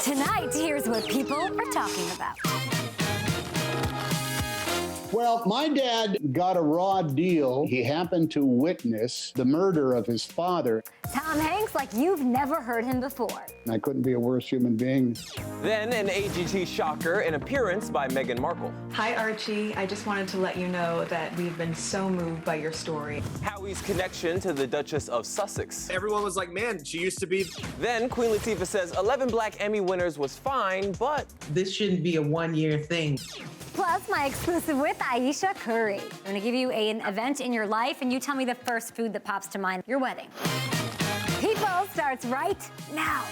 Tonight, here's what people are talking about. Well, my dad got a raw deal. He happened to witness the murder of his father. Tom Hanks like you've never heard him before. I couldn't be a worse human being. Then an AGT shocker, an appearance by Meghan Markle. Hi, Archie. I just wanted to let you know that we've been so moved by your story. Howie's connection to the Duchess of Sussex. Everyone was like, man, she used to be... Then Queen Latifah says 11 Black Emmy winners was fine, but... This shouldn't be a one-year thing. Plus, my exclusive with Ayesha Curry. I'm gonna give you an event in your life, and you tell me the first food that pops to mind. Your wedding. People starts right now.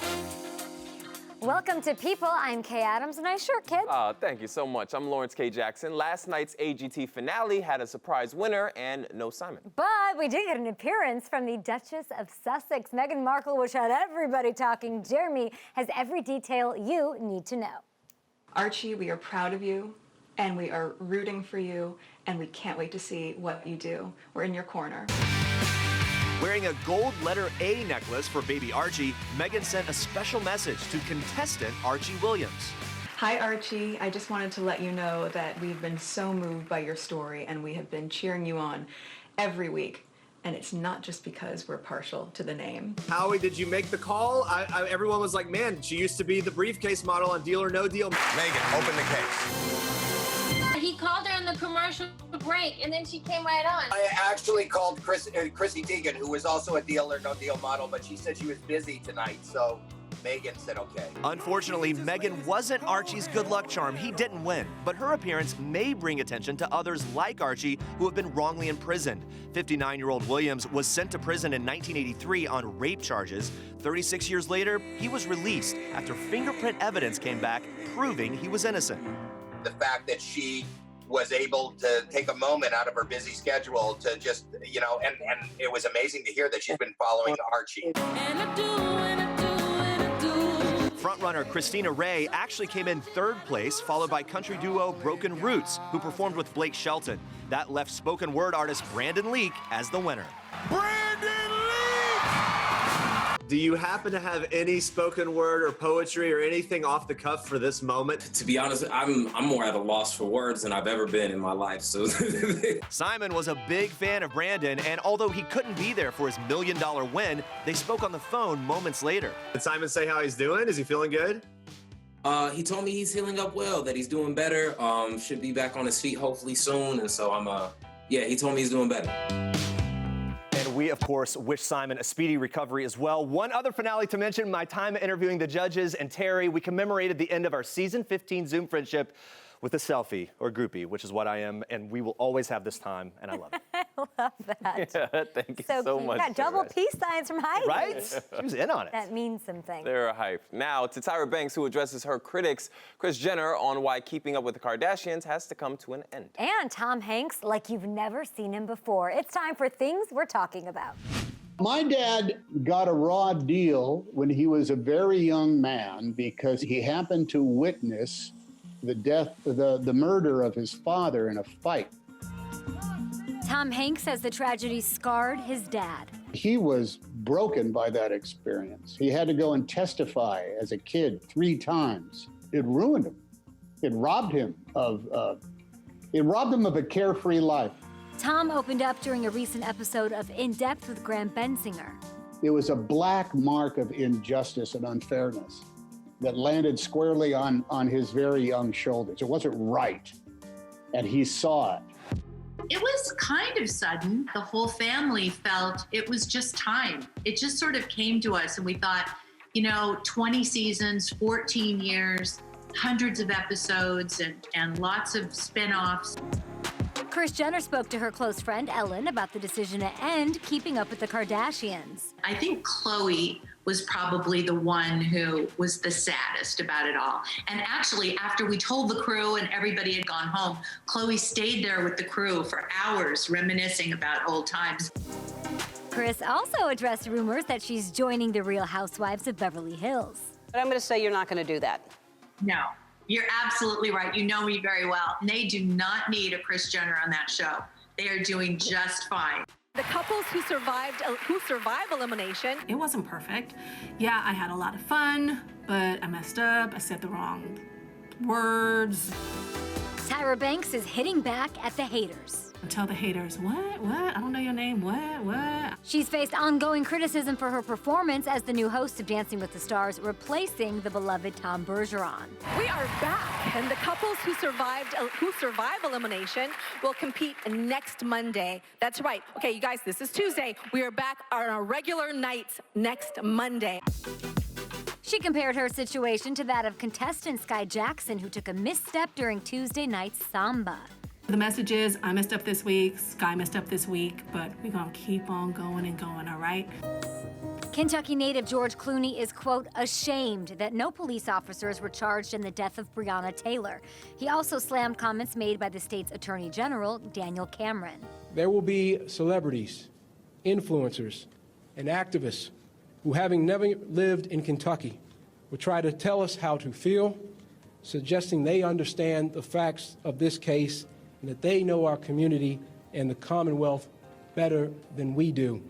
Welcome to People. I'm Kay Adams. Nice shirt, kid. Thank you so much. I'm Lawrence K. Jackson. Last night's AGT finale had a surprise winner and no Simon. But we did get an appearance from the Duchess of Sussex, Meghan Markle, which had everybody talking. Jeremy has every detail you need to know. Archie, we are proud of you, and we are rooting for you, and we can't wait to see what you do. We're in your corner. Wearing a gold letter A necklace for baby Archie, Meghan sent a special message to contestant Archie Williams. Hi, Archie. I just wanted to let you know that we've been so moved by your story, and we have been cheering you on every week. And it's not just because we're partial to the name. Howie, did you make the call? Everyone was like, man, she used to be the briefcase model on Deal or No Deal. Meghan, open the case. He called her on the commercial break, and then she came right on. I actually called Chrissy Teigen, who was also a Deal or No Deal model, but she said she was busy tonight, so Meghan said okay. Unfortunately, Meghan wasn't Archie's good luck charm. He didn't win, but her appearance may bring attention to others like Archie who have been wrongly imprisoned. 59-year-old Williams was sent to prison in 1983 on rape charges. 36 years later, he was released after fingerprint evidence came back proving he was innocent. The fact that she was able to take a moment out of her busy schedule to just, you know, and it was amazing to hear that she's been following Archie. Frontrunner Christina Ray actually came in third place, followed by country duo Broken Roots, who performed with Blake Shelton. That left spoken word artist Brandon Leake as the winner. Brandon Leake! Do you happen to have any spoken word or poetry or anything off the cuff for this moment? To be honest, I'm more at a loss for words than I've ever been in my life. So Simon was a big fan of Brandon, and although he couldn't be there for his $1 million win, they spoke on the phone moments later. Did Simon say how he's doing? Is he feeling good? he told me he's healing up well, that he's doing better, should be back on his feet hopefully soon. And so yeah, he told me he's doing better. And we, of course, wish Simon a speedy recovery as well. One other finale to mention, my time interviewing the judges and Terry, we commemorated the end of our season 15 Zoom friendship with a selfie or groupie, which is what I am, and we will always have this time, and I love it. I love that. Yeah, thank you so much. Yeah, double peace signs from Heidi. Right? She was in on it. That means something. They're hyped. Now to Tyra Banks, who addresses her critics, Kris Jenner, on why keeping up with the Kardashians has to come to an end. And Tom Hanks like you've never seen him before. It's time for Things We're Talking About. My dad got a raw deal when he was a very young man because he happened to witness the murder of his father in a fight. Tom Hanks says the tragedy scarred his dad. He was broken by that experience. He had to go and testify as a kid 3 times. It ruined him. It robbed him of a carefree life. Tom opened up during a recent episode of In Depth with Graham Bensinger. It was a black mark of injustice and unfairness that landed squarely on his very young shoulders. It wasn't right, and he saw it. It was kind of sudden. The whole family felt it was just time. It just sort of came to us, and we thought, 20 seasons, 14 years, hundreds of episodes, and lots of spin-offs. Kris Jenner spoke to her close friend Ellen about the decision to end Keeping Up with the Kardashians. I think Khloe was probably the one who was the saddest about it all. And actually, after we told the crew and everybody had gone home, Khloe stayed there with the crew for hours reminiscing about old times. Kris also addressed rumors that she's joining the Real Housewives of Beverly Hills. But I'm going to say you're not going to do that. No. You're absolutely right. You know me very well. They do not need a Kris Jenner on that show. They are doing just fine. The couples who survived elimination. It wasn't perfect. Yeah, I had a lot of fun, but I messed up. I said the wrong words. Tyra Banks is hitting back at the haters. Tell the haters, what? I don't know your name, what? She's faced ongoing criticism for her performance as the new host of Dancing with the Stars, replacing the beloved Tom Bergeron. We are back, and the couples who survive elimination will compete next Monday. That's right. Okay, you guys, this is Tuesday. We are back on our regular nights next Monday. She compared her situation to that of contestant Sky Jackson, who took a misstep during Tuesday night's Samba. The message is, I messed up this week, Sky messed up this week, but we're gonna keep on going and going, all right? Kentucky native George Clooney is, quote, ashamed that no police officers were charged in the death of Breonna Taylor. He also slammed comments made by the state's Attorney General, Daniel Cameron. There will be celebrities, influencers, and activists who, having never lived in Kentucky, will try to tell us how to feel, suggesting they understand the facts of this case and that they know our community and the Commonwealth better than we do.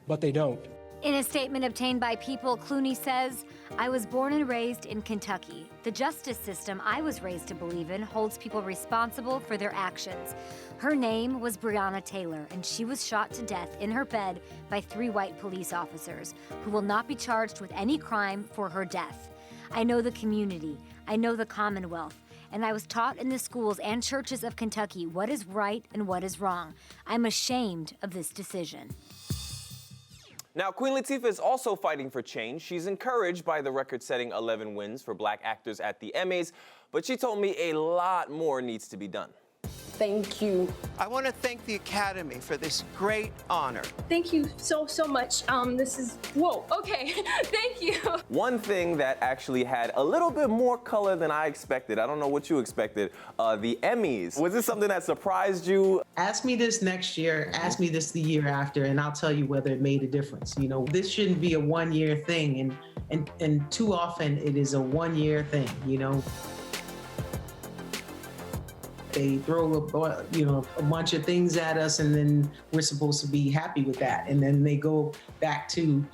But they don't. In a statement obtained by People, Clooney says, I was born and raised in Kentucky. The justice system I was raised to believe in holds people responsible for their actions. Her name was Breonna Taylor, and she was shot to death in her bed by 3 white police officers who will not be charged with any crime for her death. I know the community. I know the Commonwealth. And I was taught in the schools and churches of Kentucky what is right and what is wrong. I'm ashamed of this decision. Now, Queen Latifah is also fighting for change. She's encouraged by the record-setting 11 wins for Black actors at the Emmys, but she told me a lot more needs to be done. Thank you. I want to thank the Academy for this great honor. Thank you so much. This is, whoa, okay, thank you. One thing that actually had a little bit more color than I expected, I don't know what you expected, the Emmys. Was this something that surprised you? Ask me this next year, ask me this the year after, and I'll tell you whether it made a difference. You know, this shouldn't be a one-year thing, and too often it is a one-year thing, you know. They throw a bunch of things at us, and then we're supposed to be happy with that. And then they go back to,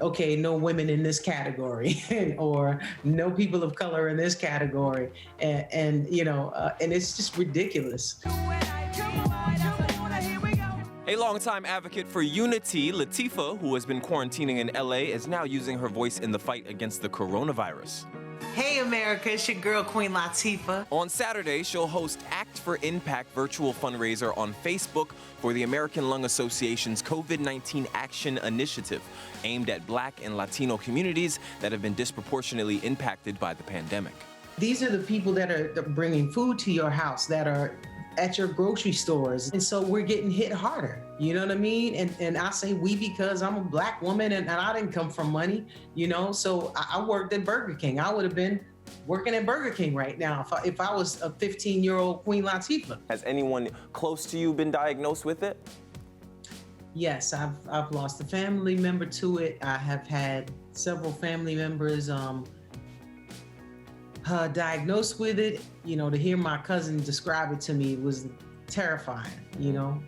okay, no women in this category, or no people of color in this category, and it's just ridiculous. A longtime advocate for unity, Latifah, who has been quarantining in LA, is now using her voice in the fight against the coronavirus. Hey America, it's your girl Queen Latifah. On Saturday, she'll host Act for Impact virtual fundraiser on Facebook for the American Lung Association's COVID-19 Action Initiative, aimed at Black and Latino communities that have been disproportionately impacted by the pandemic. These are the people that are bringing food to your house, that are at your grocery stores. And so we're getting hit harder, you know what I mean? And I say we because I'm a Black woman and I didn't come from money, you know? So I worked at Burger King. I would have been working at Burger King right now if I was a 15-year-old Queen Latifah. Has anyone close to you been diagnosed with it? Yes, I've lost a family member to it. I have had several family members diagnosed with it. You know, to hear my cousin describe it to me was terrifying, you know,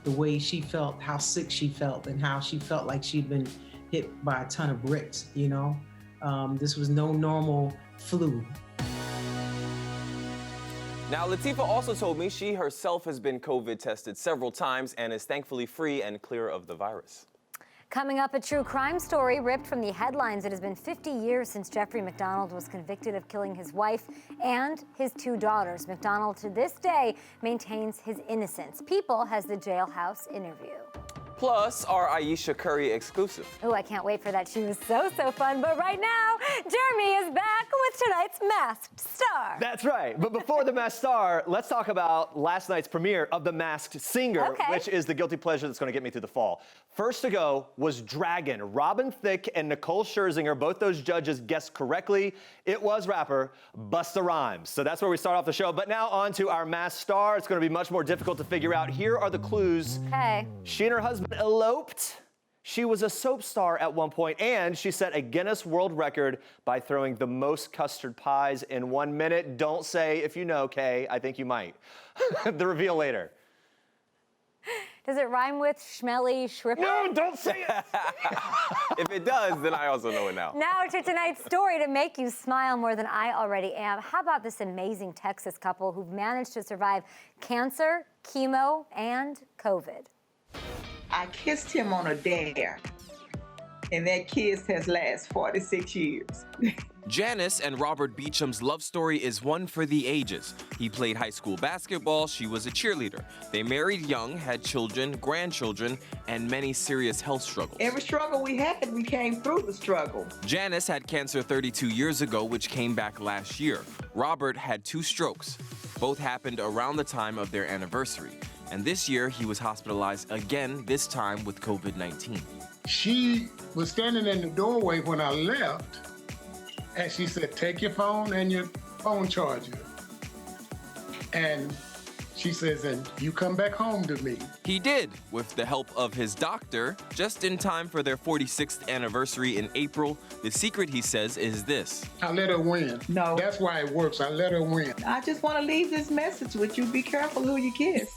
the way she felt, how sick she felt, and how she felt like she'd been hit by a ton of bricks, you know. This was no normal flu. Now, Latifah also told me she herself has been COVID tested several times and is thankfully free and clear of the virus. Coming up, a true crime story ripped from the headlines. It has been 50 years since Jeffrey MacDonald was convicted of killing his wife and his 2 daughters. MacDonald, to this day, maintains his innocence. People has the jailhouse interview. Plus, our Ayesha Curry exclusive. Oh, I can't wait for that. She was so fun. But right now, Jeremy is back with tonight's Masked Star. That's right. But before the Masked Star, let's talk about last night's premiere of The Masked Singer, which is the guilty pleasure that's going to get me through the fall. First to go was Dragon. Robin Thicke and Nicole Scherzinger, both those judges guessed correctly. It was rapper Busta Rhymes. So that's where we start off the show. But now on to our Masked Star. It's going to be much more difficult to figure out. Here are the clues. Okay. She and her husband eloped. She was a soap star at one point, and she set a Guinness World Record by throwing the most custard pies in 1 minute. Don't say if you know, Kay. I think you might. The reveal later. Does it rhyme with schmelly, shripper? No, don't say it! If it does, then I also know it now. Now to tonight's story to make you smile more than I already am. How about this amazing Texas couple who've managed to survive cancer, chemo, and COVID? I kissed him on a dare, and that kiss has lasted 46 years. Janice and Robert Beecham's love story is one for the ages. He played high school basketball, she was a cheerleader. They married young, had children, grandchildren, and many serious health struggles. Every struggle we had, we came through the struggle. Janice had cancer 32 years ago, which came back last year. Robert had 2 strokes. Both happened around the time of their anniversary. And this year, he was hospitalized again, this time with COVID-19. She was standing in the doorway when I left, and she said, take your phone and your phone charger. And she says, and you come back home to me. He did, with the help of his doctor, just in time for their 46th anniversary in April. The secret, he says, is this. I let her win. No. That's why it works. I let her win. I just want to leave this message with you. Be careful who you kiss.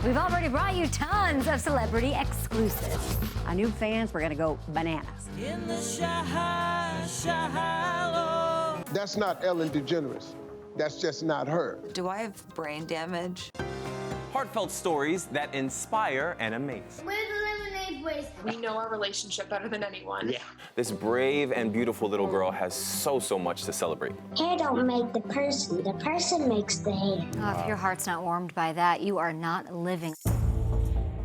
We've already brought you tons of celebrity exclusives. I knew fans were going to go bananas. In the shallow. That's not Ellen DeGeneres. That's just not her. Do I have brain damage? Heartfelt stories that inspire and amaze. Where's the lemonade place? We know our relationship better than anyone. Yeah. This brave and beautiful little girl has so much to celebrate. Hair don't make the person makes the hair. Oh, if your heart's not warmed by that, you are not living.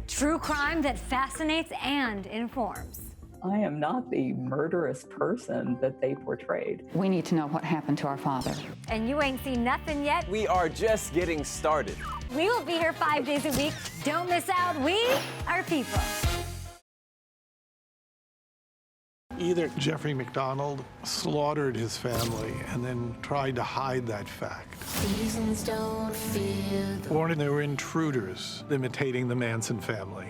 True crime that fascinates and informs. I am not the murderous person that they portrayed. We need to know what happened to our father. And you ain't seen nothing yet? We are just getting started. We will be here 5 days a week. Don't miss out. We are people. Either Jeffrey MacDonald slaughtered his family and then tried to hide that fact, Seasons don't feel or there were intruders imitating the Manson family.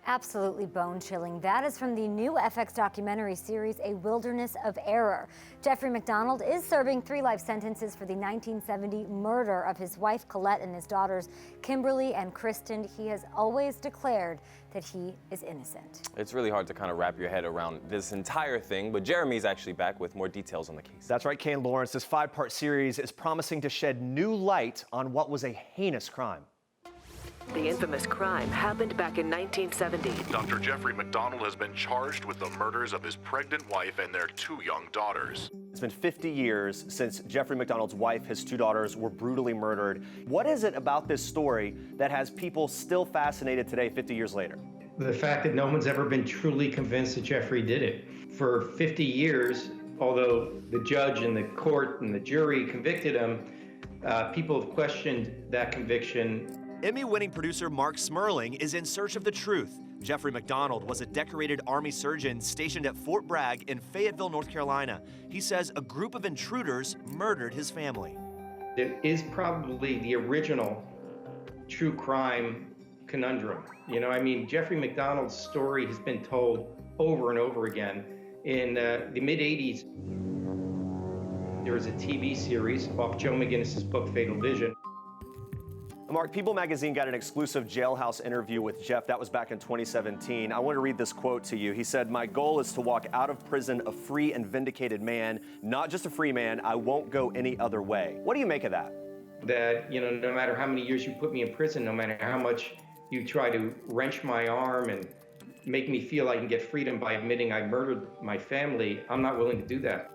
Absolutely bone-chilling. That is from the new FX documentary series, A Wilderness of Error. Jeffrey MacDonald is serving 3 life sentences for the 1970 murder of his wife Colette and his daughters Kimberly and Kristen. He has always declared that he is innocent. It's really hard to kind of wrap your head around this entire thing, but Jeremy's actually back with more details on the case. That's right, Kane Lawrence. This 5-part series is promising to shed new light on what was a heinous crime. The infamous crime happened back in 1970. Dr. Jeffrey MacDonald has been charged with the murders of his pregnant wife and their 2 young daughters. It's been 50 years since Jeffrey MacDonald's wife, his 2 daughters, were brutally murdered. What is it about this story that has people still fascinated today, 50 years later? The fact that no one's ever been truly convinced that Jeffrey did it. For 50 years, although the judge and the court and the jury convicted him, people have questioned that conviction. Emmy-winning producer Mark Smerling is in search of the truth. Jeffrey MacDonald was a decorated Army surgeon stationed at Fort Bragg in Fayetteville, North Carolina. He says a group of intruders murdered his family. It is probably the original true crime conundrum. You know, I mean, Jeffrey MacDonald's story has been told over and over again. In the mid-'80s, there was a TV series off Joe McGinnis's book, Fatal Vision. Mark, People magazine got an exclusive jailhouse interview with Jeff. That was back in 2017. I want to read this quote to you. He said, "My goal is to walk out of prison a free and vindicated man, not just a free man. I won't go any other way." What do you make of that? That, you know, no matter how many years you put me in prison, no matter how much you try to wrench my arm and make me feel I can get freedom by admitting I murdered my family, I'm not willing to do that.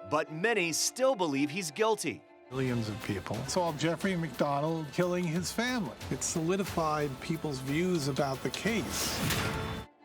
But many still believe he's guilty. Millions of people saw Jeffrey MacDonald killing his family. It solidified people's views about the case.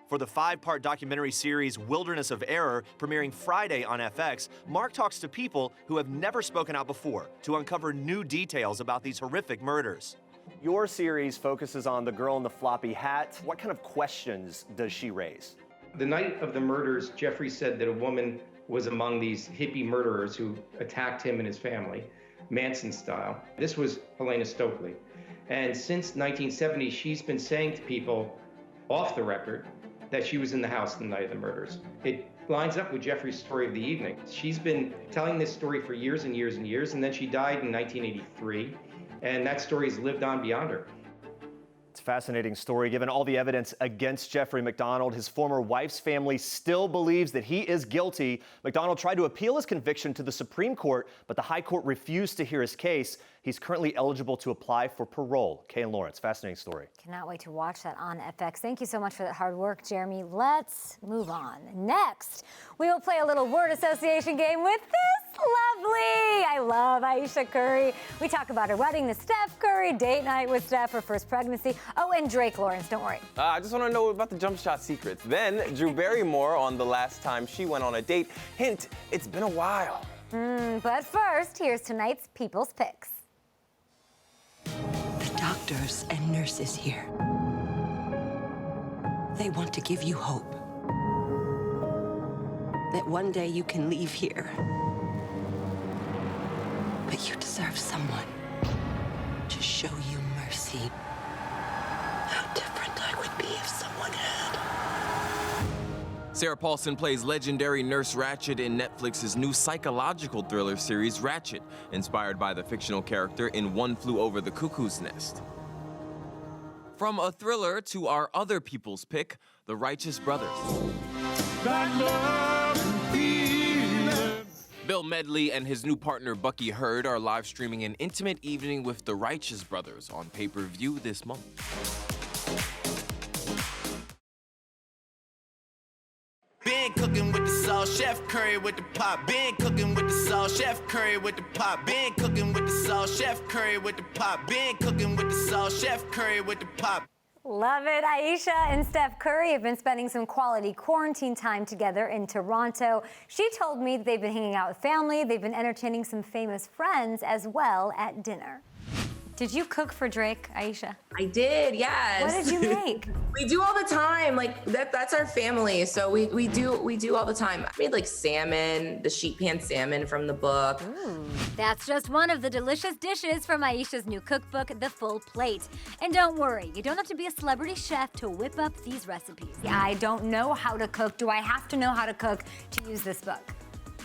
For the 5-part documentary series Wilderness of Error, premiering Friday on FX, Mark talks to people who have never spoken out before to uncover new details about these horrific murders. Your series focuses on the girl in the floppy hat. What kind of questions does she raise? The night of the murders, Jeffrey said that a woman was among these hippie murderers who attacked him and his family, Manson style. This was Helena Stokely. And since 1970, she's been saying to people off the record that she was in the house the night of the murders. It lines up with Jeffrey's story of the evening. She's been telling this story for years and years and years, and then she died in 1983, and that story has lived on beyond her. It's a fascinating story. Given all the evidence against Jeffrey MacDonald, his former wife's family still believes that he is guilty. MacDonald tried to appeal his conviction to the Supreme Court, but the High Court refused to hear his case. He's currently eligible to apply for parole. Kay and Lawrence, fascinating story. Cannot wait to watch that on FX. Thank you so much for that hard work, Jeremy. Let's move on. Next, we will play a little word association game with this lovely. I love Ayesha Curry. We talk about her wedding to Steph Curry, date night with Steph, her first pregnancy. Oh, and Drake, Lawrence, don't worry. I just want to know about the jump shot secrets. Then Drew Barrymore on the last time she went on a date. Hint, it's been a while. But first, here's tonight's People's Picks. The doctors and nurses here, they want to give you hope that one day you can leave here. But you deserve someone to show you mercy. How different I would be if someone had. Sarah Paulson plays legendary Nurse Ratched in Netflix's new psychological thriller series, Ratched, inspired by the fictional character in One Flew Over the Cuckoo's Nest. From a thriller to our other People's Pick, The Righteous Brothers. Bill Medley and his new partner Bucky Hurd are live streaming an intimate evening with The Righteous Brothers on pay-per-view this month. Been cooking with the salt, Chef Curry with the pop. Been cooking with the salt, Chef Curry with the pop. Been cooking with the salt, Chef Curry with the pop. Been cooking with the salt, Chef Curry with the pop. Love it. Ayesha and Steph Curry have been spending some quality quarantine time together in Toronto. She told me that they've been hanging out with family. They've been entertaining some famous friends as well at dinner. Did you cook for Drake, Ayesha? I did, yes. What did you make? We do all the time. Like that's our family. So we do all the time. I made like salmon, the sheet pan salmon from the book. That's just one of the delicious dishes from Ayesha's new cookbook, The Full Plate. And don't worry, you don't have to be a celebrity chef to whip up these recipes. I don't know how to cook. Do I have to know how to cook to use this book?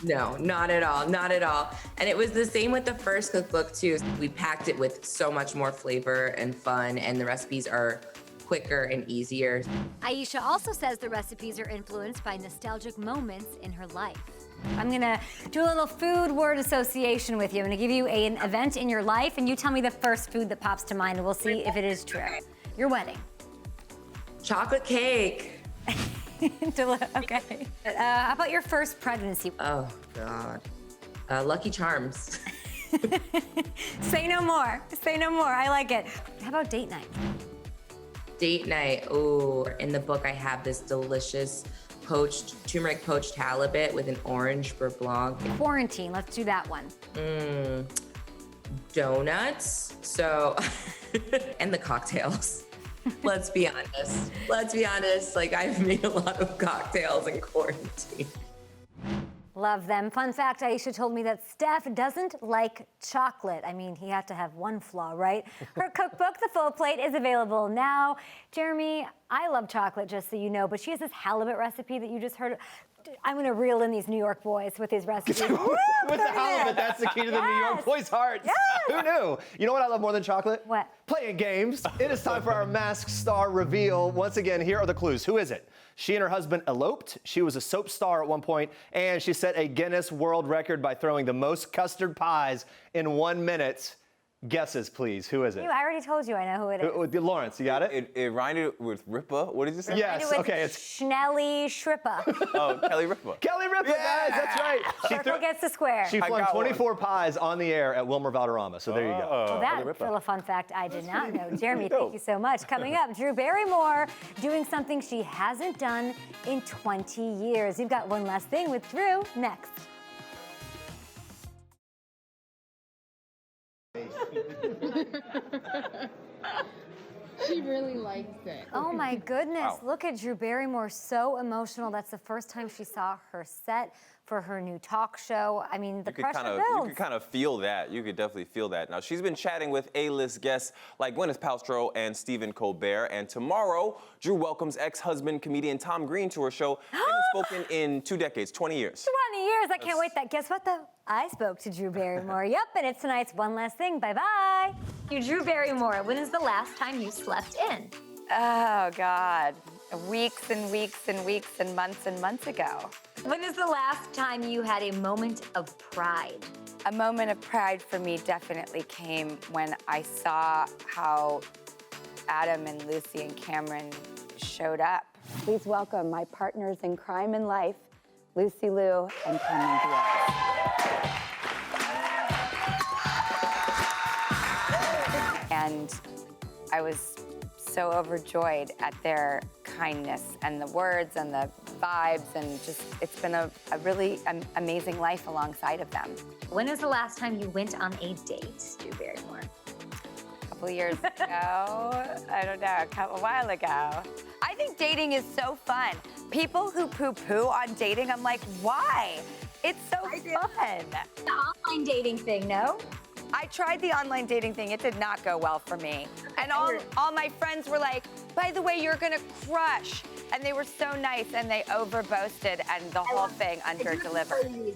No, not at all, not at all. And it was the same with the first cookbook too. We packed it with so much more flavor and fun, and the recipes are quicker and easier. Ayesha also says the recipes are influenced by nostalgic moments in her life. I'm gonna do a little food word association with you. I'm gonna give you an event in your life, and you tell me the first food that pops to mind, and we'll see if it is true. Your wedding. Chocolate cake. Okay. How about your first pregnancy? Oh, God. Lucky Charms. Say no more. Say no more. I like it. How about date night? Date night. Oh, in the book I have this delicious turmeric poached halibut with an orange beurre blanc. Quarantine. Let's do that one. Donuts. So, and the cocktails. Let's be honest. Let's be honest. Like, I've made a lot of cocktails in quarantine. Love them. Fun fact, Ayesha told me that Steph doesn't like chocolate. I mean, he had to have one flaw, right? Her cookbook, The Full Plate, is available now. Jeremy, I love chocolate, just so you know, but she has this halibut recipe that you just heard. I'm going to reel in these New York boys with these recipes. With the halibut, that's the key to the New York boys' hearts. Yes. Who knew? You know what I love more than chocolate? What? Playing games. It is time for our masked star reveal. Once again, here are the clues. Who is it? She and her husband eloped. She was a soap star at one point, and she set a Guinness World Record by throwing the most custard pies in 1 minute. Guesses, please. Who is it? I already told you I know who it is. Lawrence, you got it? It rhymed with Ripa. What did you say? Yes, okay. It's Schnelly Shrippa. Oh, Kelly Ripa. Kelly Ripa, guys, that's right. Circle gets the square. She flung 24 pies on the air at Wilmer Valderrama, so there you go. Well, that's still a fun fact I did not know. Jeremy, thank you so much. Coming up, Drew Barrymore doing something she hasn't done in 20 years. You've got one last thing with Drew next. She really likes it. Oh my goodness, Wow. Look at Drew Barrymore, so emotional. That's the first time she saw her set for her new talk show. I mean, the pressure builds. You could kind of feel that. You could definitely feel that. Now, she's been chatting with A-list guests like Gwyneth Paltrow and Stephen Colbert. And tomorrow, Drew welcomes ex-husband comedian Tom Green to her show. They haven't spoken in 2 decades, 20 years. 20 years, I can't wait. Guess what though? I spoke to Drew Barrymore. Yep, and it's tonight's One Last Thing. Bye-bye. You, Drew Barrymore, when is the last time you slept in? Oh, God. Weeks and weeks and weeks and months ago. When is the last time you had a moment of pride? A moment of pride for me definitely came when I saw how Adam and Lucy and Cameron showed up. Please welcome my partners in crime and life, Lucy Liu and Cameron Diaz. And I was so overjoyed at their kindness and the words and the vibes, and just, it's been a really amazing life alongside of them. When was the last time you went on a date, Drew Barrymore? A couple years ago, I don't know, a while ago. I think dating is so fun. People who poo-poo on dating, I'm like, why? It's so fun. The online dating thing, no? I tried the online dating thing. It did not go well for me. And all my friends were like, by the way, you're gonna crush. And they were so nice, and they over-boasted, and the whole thing under-delivered.